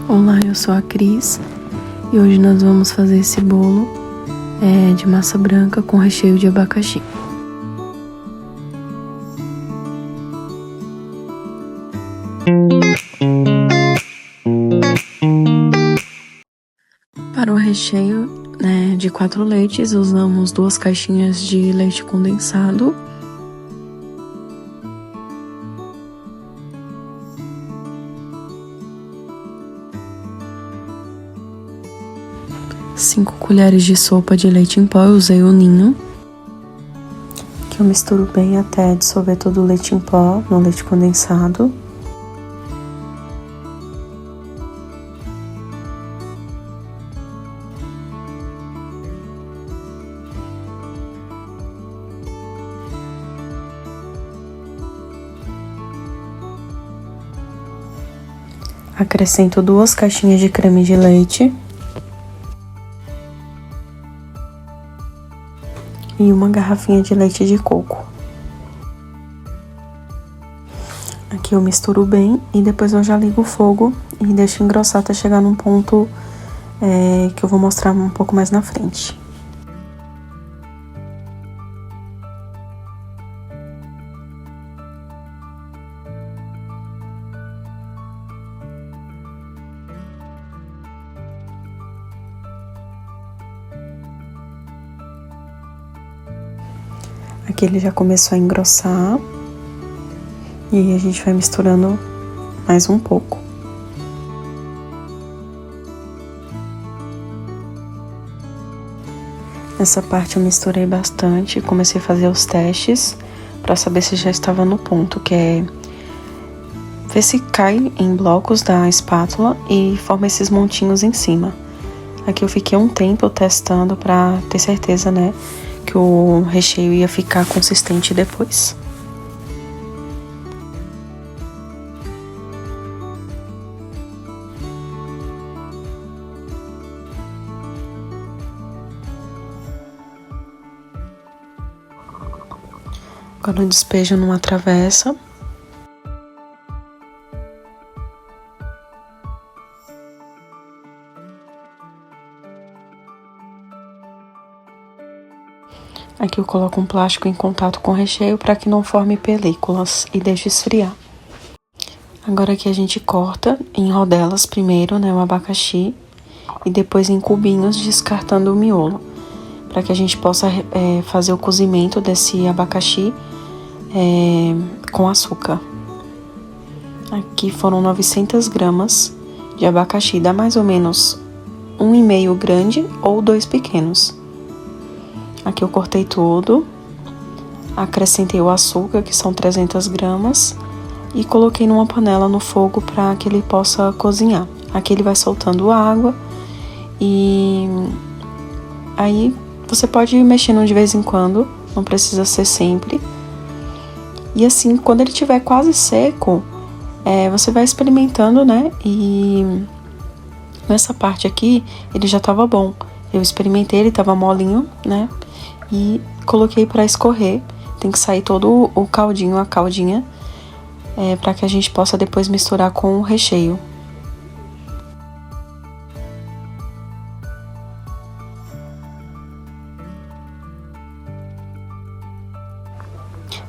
Olá, eu sou a Cris e hoje nós vamos fazer esse bolo de massa branca com recheio de abacaxi. Para o recheio de 4 leites, usamos 2 caixinhas de leite condensado, 5 colheres de sopa de leite em pó, eu usei o ninho, que eu misturo bem até dissolver todo o leite em pó no leite condensado. Acrescento 2 caixinhas de creme de leite e 1 garrafinha de leite de coco. Aqui eu misturo bem e depois eu já ligo o fogo e deixo engrossar até chegar num ponto que eu vou mostrar um pouco mais na frente. Aqui ele já começou a engrossar e aí a gente vai misturando mais um pouco. Nessa parte eu misturei bastante e comecei a fazer os testes para saber se já estava no ponto, que é ver se cai em blocos da espátula e forma esses montinhos em cima. Aqui eu fiquei um tempo testando para ter certeza, né, que o recheio ia ficar consistente depois. Agora eu despejo numa travessa. Aqui eu coloco um plástico em contato com o recheio para que não forme películas e deixe esfriar. Agora aqui a gente corta em rodelas primeiro, né, o abacaxi e depois em cubinhos, descartando o miolo, para que a gente possa fazer o cozimento desse abacaxi com açúcar. Aqui foram 900 gramas de abacaxi, dá mais ou menos 1,5 grande ou 2 pequenos. Aqui eu cortei tudo, acrescentei o açúcar, que são 300 gramas, e coloquei numa panela no fogo para que ele possa cozinhar. Aqui ele vai soltando água e aí você pode ir mexendo de vez em quando, não precisa ser sempre. E assim, quando ele estiver quase seco, você vai experimentando, né? E nessa parte aqui, ele já tava bom. Eu experimentei, ele tava molinho, né? E coloquei para escorrer. Tem que sair todo o caldinho, a caldinha, para que a gente possa depois misturar com o recheio.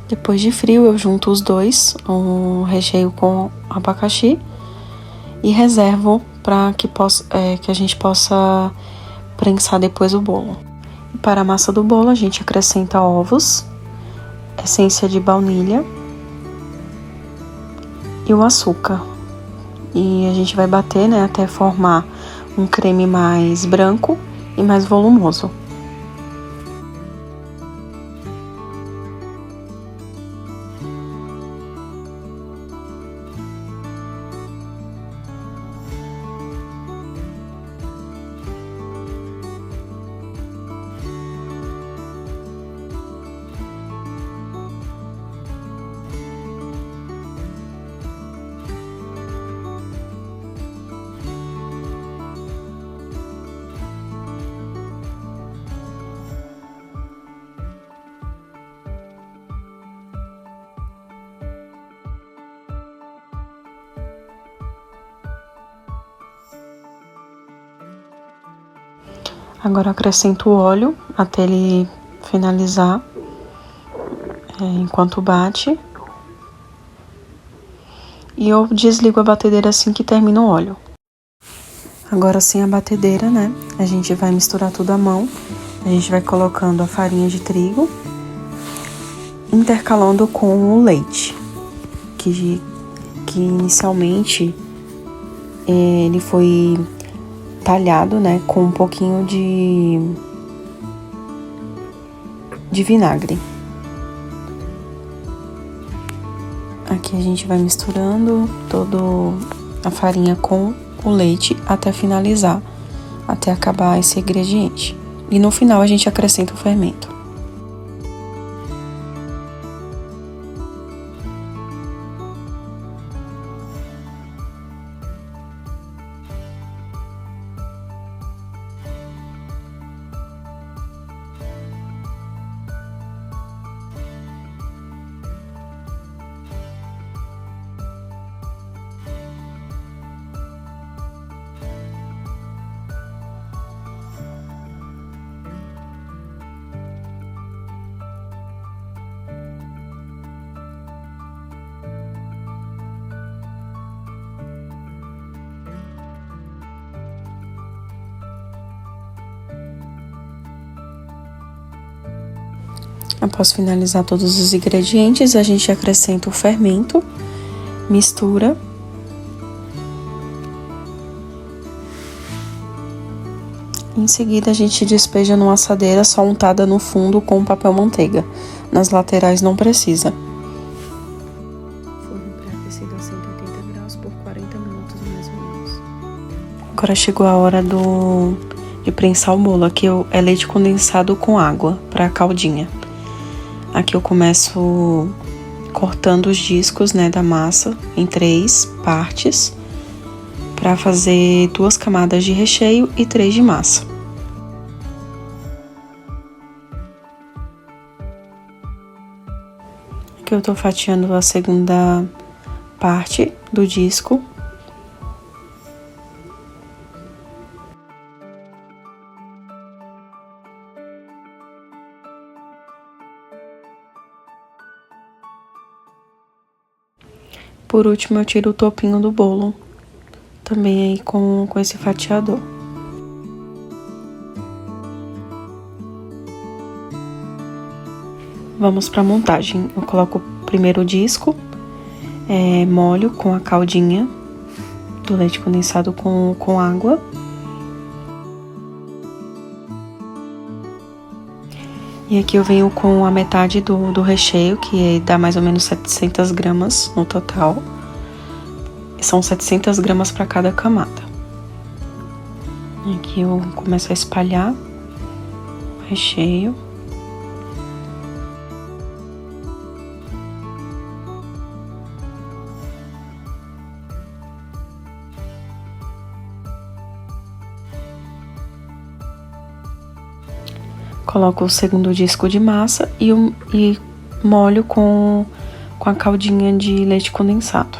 Depois de frio, eu junto os dois, o recheio com abacaxi, e reservo para que a gente possa prensar depois o bolo. Para a massa do bolo, a gente acrescenta ovos, essência de baunilha e o açúcar. E a gente vai bater, né, até formar um creme mais branco e mais volumoso. Agora eu acrescento o óleo até ele finalizar, enquanto bate. E eu desligo a batedeira assim que termina o óleo. Agora sem a batedeira, né? A gente vai misturar tudo à mão. A gente vai colocando a farinha de trigo, intercalando com o leite, que inicialmente ele foi talhado, né, com um pouquinho de vinagre. Aqui a gente vai misturando toda a farinha com o leite até finalizar, até acabar esse ingrediente. E no final a gente acrescenta o fermento. Após finalizar todos os ingredientes, a gente acrescenta o fermento, mistura. Em seguida, a gente despeja numa assadeira só untada no fundo com papel manteiga. Nas laterais não precisa. Forno pré-aquecido a 180 graus por 40 minutos mais ou menos. Agora chegou a hora de prensar o bolo. Aqui é leite condensado com água para a caldinha. Aqui eu começo cortando os discos, né, da massa em 3 partes para fazer 2 camadas de recheio e 3 de massa. Aqui eu tô fatiando a segunda parte do disco. Por último, eu tiro o topinho do bolo, também aí com esse fatiador. Vamos para a montagem. Eu coloco primeiro o disco, molho com a caldinha do leite condensado com água. E aqui eu venho com a metade do recheio, que dá mais ou menos 700 gramas no total. São 700 gramas para cada camada. Aqui eu começo a espalhar o recheio. Coloco o segundo disco de massa e molho com a caldinha de leite condensado.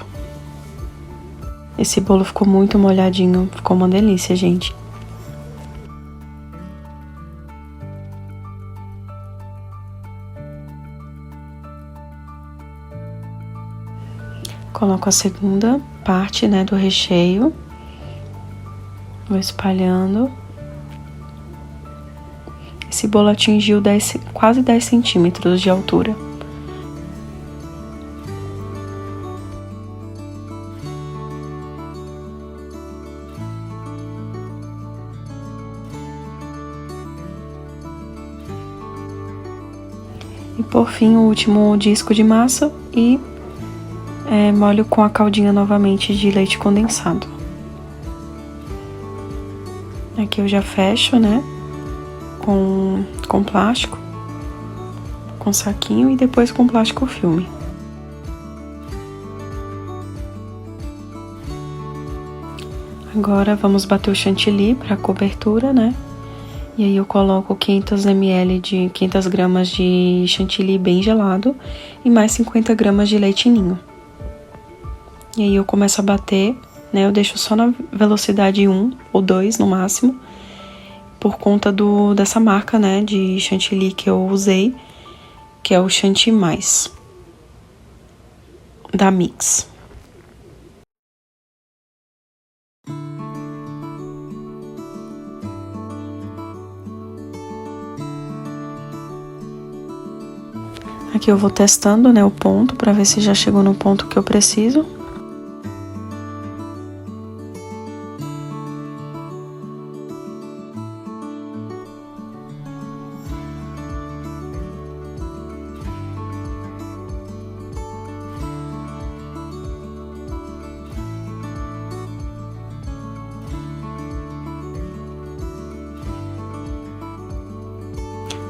Esse bolo ficou muito molhadinho, ficou uma delícia, gente. Coloco a segunda parte, né, do recheio. Vou espalhando. Esse bolo atingiu quase 10 centímetros de altura. E por fim, o último disco de massa e molho com a caldinha novamente de leite condensado. Aqui eu já fecho, né? Com plástico, com saquinho e depois com plástico filme. Agora vamos bater o chantilly para cobertura, né? E aí eu coloco 500 gramas de chantilly bem gelado e mais 50 gramas de leite ninho. E aí eu começo a bater, né? Eu deixo só na velocidade 1 ou 2 no máximo. por conta dessa marca, né, de chantilly que eu usei, que é o Chanti Mais, da Mix. Aqui eu vou testando, né, o ponto, pra ver se já chegou no ponto que eu preciso.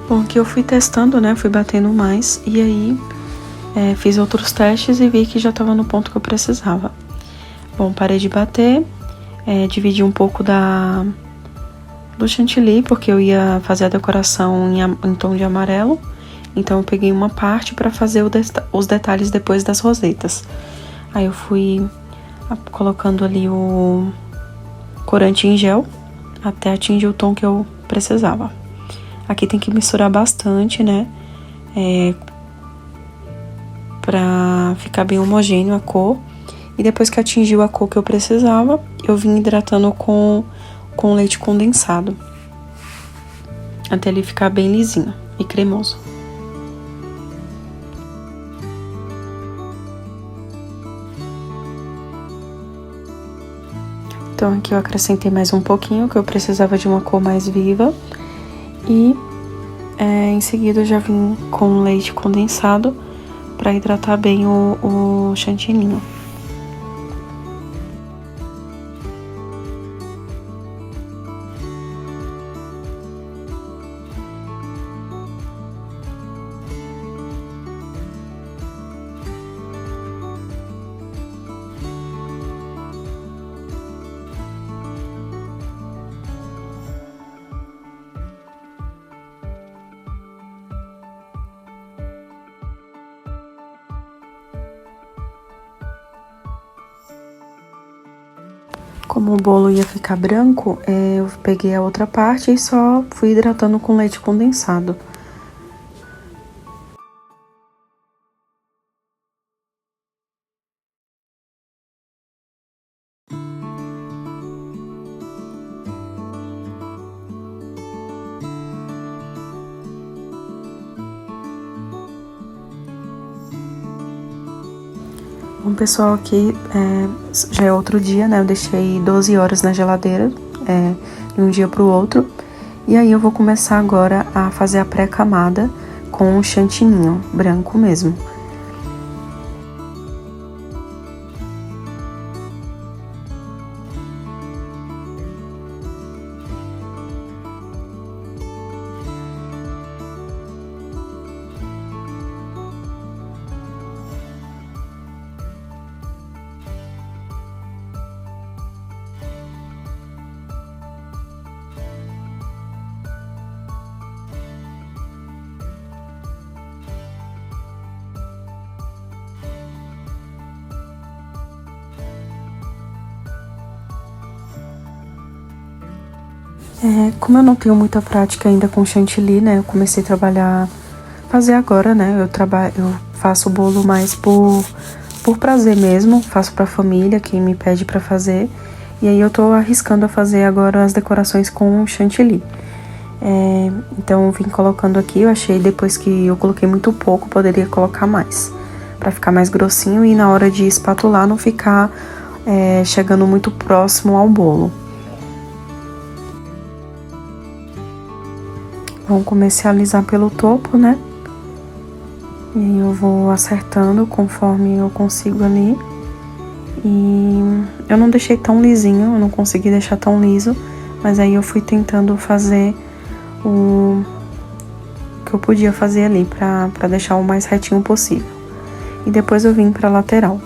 Bom, aqui eu fui testando, né, fui batendo mais, e aí fiz outros testes e vi que já tava no ponto que eu precisava. Bom, parei de bater, dividi um pouco do chantilly, porque eu ia fazer a decoração em tom de amarelo, então eu peguei uma parte para fazer os detalhes depois das rosetas. Aí eu fui colocando ali o corante em gel até atingir o tom que eu precisava. Aqui tem que misturar bastante, né? Pra ficar bem homogêneo a cor. E depois que atingiu a cor que eu precisava, eu vim hidratando com leite condensado. Até ele ficar bem lisinho e cremoso. Então aqui eu acrescentei mais um pouquinho, que eu precisava de uma cor mais viva. E em seguida eu já vim com leite condensado para hidratar bem o chantininho. Como o bolo ia ficar branco, eu peguei a outra parte e só fui hidratando com leite condensado. Bom, pessoal, aqui já é outro dia, né? Eu deixei 12 horas na geladeira, de um dia pro outro. E aí eu vou começar agora a fazer a pré-camada com o chantininho branco mesmo. Como eu não tenho muita prática ainda com chantilly, né? Eu comecei a fazer agora, né? Eu faço o bolo mais por prazer mesmo, faço pra família, quem me pede pra fazer. E aí eu tô arriscando a fazer agora as decorações com chantilly. Então eu vim colocando aqui, eu achei depois que eu coloquei muito pouco, poderia colocar mais. Pra ficar mais grossinho e na hora de espatular não ficar chegando muito próximo ao bolo. Vamos comercializar pelo topo, né? E aí eu vou acertando conforme eu consigo ali. E eu não deixei tão lisinho, eu não consegui deixar tão liso, mas aí eu fui tentando fazer o que eu podia fazer ali pra deixar o mais retinho possível. E depois eu vim pra lateral.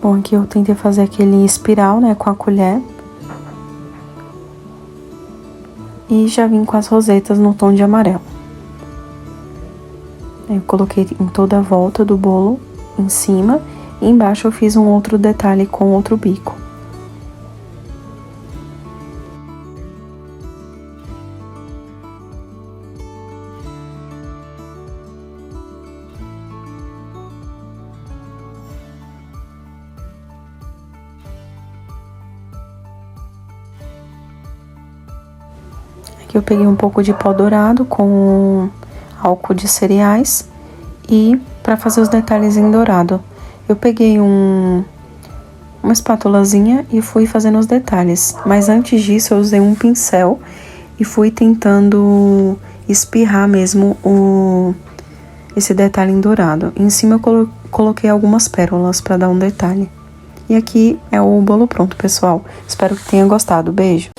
Bom, aqui eu tentei fazer aquele espiral, né, com a colher. E já vim com as rosetas no tom de amarelo. Eu coloquei em toda a volta do bolo, em cima, e embaixo eu fiz um outro detalhe com outro bico. Aqui eu peguei um pouco de pó dourado com álcool de cereais e para fazer os detalhes em dourado, eu peguei uma espátulazinha e fui fazendo os detalhes. Mas antes disso eu usei um pincel e fui tentando espirrar mesmo esse detalhe em dourado. Em cima eu coloquei algumas pérolas para dar um detalhe. E aqui é o bolo pronto, pessoal. Espero que tenha gostado. Beijo!